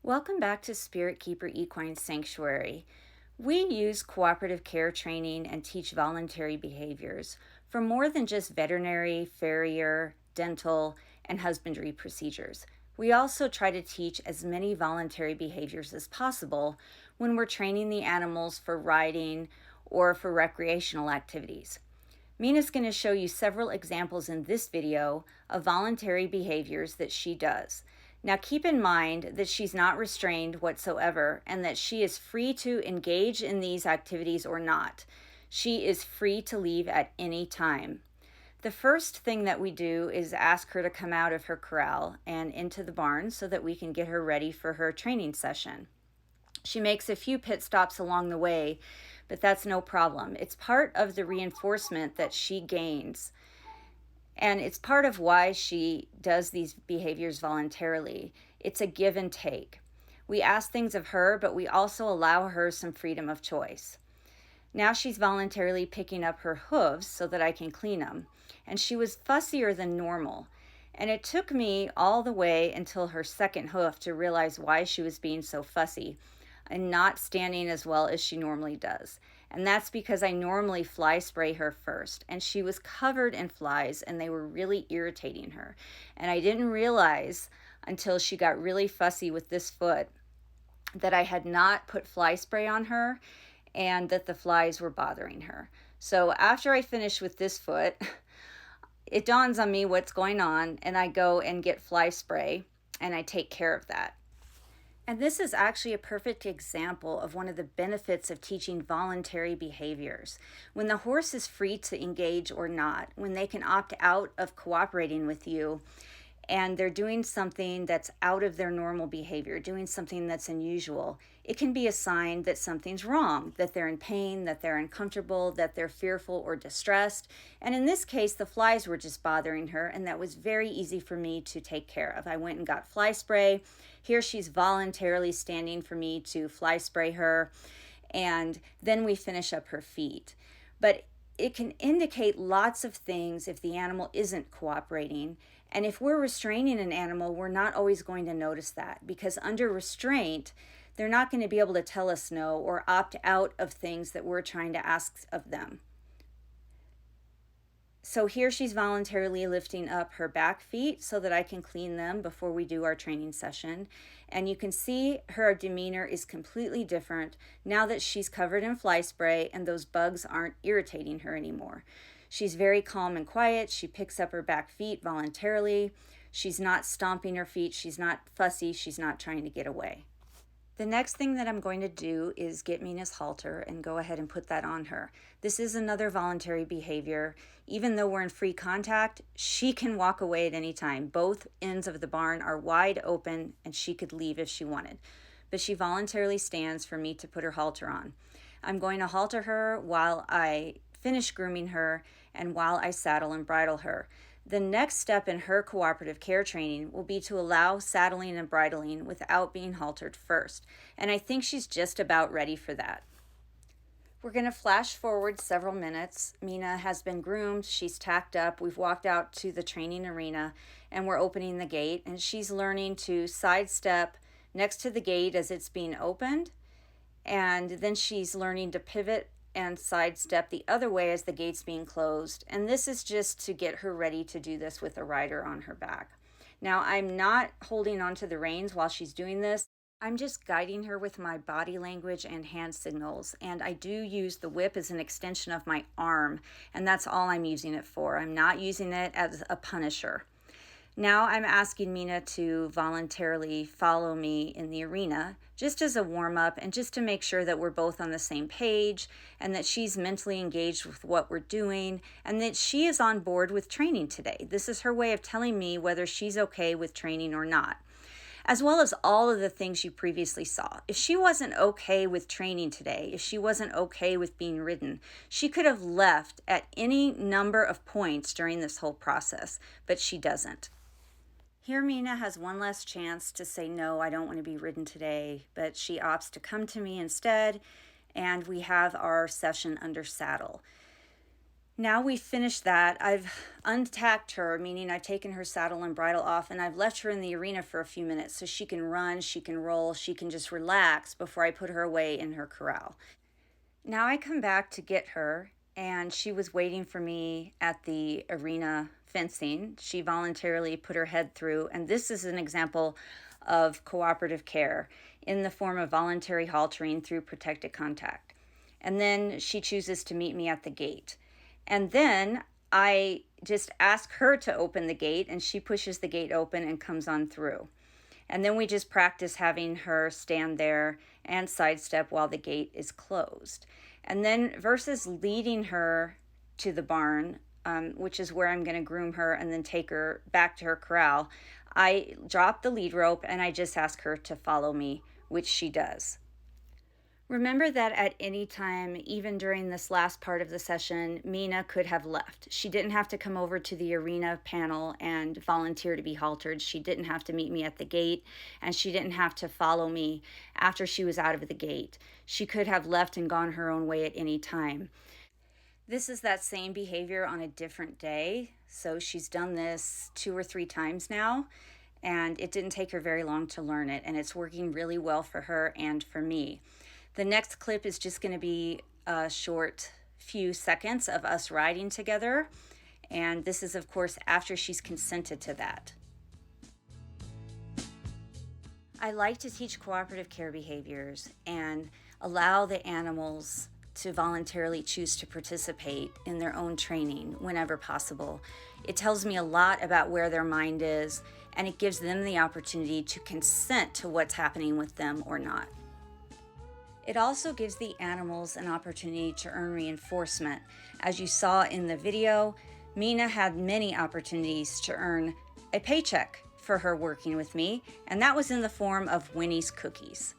Welcome back to Spirit Keeper Equine Sanctuary. We use cooperative care training and teach voluntary behaviors for more than just veterinary, farrier, dental, and husbandry procedures. We also try to teach as many voluntary behaviors as possible when we're training the animals for riding or for recreational activities. Mina's going to show you several examples in this video of voluntary behaviors that she does. Now keep in mind that she's not restrained whatsoever and that she is free to engage in these activities or not. She is free to leave at any time. The first thing that we do is ask her to come out of her corral and into the barn so that we can get her ready for her training session. She makes a few pit stops along the way, but that's no problem. It's part of the reinforcement that she gains. And it's part of why she does these behaviors voluntarily. It's a give and take. We ask things of her, but we also allow her some freedom of choice. Now she's voluntarily picking up her hooves so that I can clean them. And she was fussier than normal. And it took me all the way until her second hoof to realize why she was being so fussy and not standing as well as she normally does. And that's because I normally fly spray her first. And she was covered in flies and they were really irritating her. And I didn't realize until she got really fussy with this foot that I had not put fly spray on her and that the flies were bothering her. So after I finish with this foot, it dawns on me what's going on and I go and get fly spray and I take care of that. And this is actually a perfect example of one of the benefits of teaching voluntary behaviors. When the horse is free to engage or not, when they can opt out of cooperating with you, and they're doing something that's out of their normal behavior, doing something that's unusual, it can be a sign that something's wrong, that they're in pain, that they're uncomfortable, that they're fearful or distressed. And in this case, the flies were just bothering her, and that was very easy for me to take care of. I went and got fly spray. Here she's voluntarily standing for me to fly spray her, and then we finish up her feet. But it can indicate lots of things if the animal isn't cooperating. And if we're restraining an animal, we're not always going to notice that, because under restraint, they're not going to be able to tell us no or opt out of things that we're trying to ask of them. So here she's voluntarily lifting up her back feet so that I can clean them before we do our training session. And you can see her demeanor is completely different now that she's covered in fly spray and those bugs aren't irritating her anymore. She's very calm and quiet. She picks up her back feet voluntarily. She's not stomping her feet. She's not fussy. She's not trying to get away. The next thing that I'm going to do is get Mina's halter and go ahead and put that on her. This is another voluntary behavior. Even though we're in free contact, she can walk away at any time. Both ends of the barn are wide open and she could leave if she wanted. But she voluntarily stands for me to put her halter on. I'm going to halter her while I finish grooming her and while I saddle and bridle her. The next step in her cooperative care training will be to allow saddling and bridling without being haltered first. And I think she's just about ready for that. We're going to flash forward several minutes. Mina has been groomed. She's tacked up. We've walked out to the training arena and we're opening the gate. And she's learning to sidestep next to the gate as it's being opened. And then she's learning to pivot and sidestep the other way as the gate's being closed. And this is just to get her ready to do this with a rider on her back. Now, I'm not holding onto the reins while she's doing this. I'm just guiding her with my body language and hand signals. And I do use the whip as an extension of my arm, and that's all I'm using it for. I'm not using it as a punisher. Now I'm asking Mina to voluntarily follow me in the arena just as a warm-up and just to make sure that we're both on the same page and that she's mentally engaged with what we're doing and that she is on board with training today. This is her way of telling me whether she's okay with training or not, as well as all of the things you previously saw. If she wasn't okay with training today, if she wasn't okay with being ridden, she could have left at any number of points during this whole process, but she doesn't. Here Mina has one last chance to say, no, I don't want to be ridden today, but she opts to come to me instead, and we have our session under saddle. Now we've finished that, I've untacked her, meaning I've taken her saddle and bridle off, and I've left her in the arena for a few minutes so she can run, she can roll, she can just relax before I put her away in her corral. Now I come back to get her, and she was waiting for me at the arena fencing. She voluntarily put her head through, and this is an example of cooperative care in the form of voluntary haltering through protected contact. And then she chooses to meet me at the gate. And then I just ask her to open the gate, and she pushes the gate open and comes on through. And then we just practice having her stand there and sidestep while the gate is closed. And then versus leading her to the barn, which is where I'm going to groom her and then take her back to her corral, I drop the lead rope and I just ask her to follow me, which she does. Remember that at any time, even during this last part of the session, Mina could have left. She didn't have to come over to the arena panel and volunteer to be haltered. She didn't have to meet me at the gate, and she didn't have to follow me after she was out of the gate. She could have left and gone her own way at any time. This is that same behavior on a different day. So she's done this 2 or 3 times now, and it didn't take her very long to learn it, and it's working really well for her and for me. The next clip is just going to be a short few seconds of us riding together. And this is, of course, after she's consented to that. I like to teach cooperative care behaviors and allow the animals to voluntarily choose to participate in their own training whenever possible. It tells me a lot about where their mind is, and it gives them the opportunity to consent to what's happening with them or not. It also gives the animals an opportunity to earn reinforcement. As you saw in the video, Mina had many opportunities to earn a paycheck for her working with me, and that was in the form of Winnie's cookies.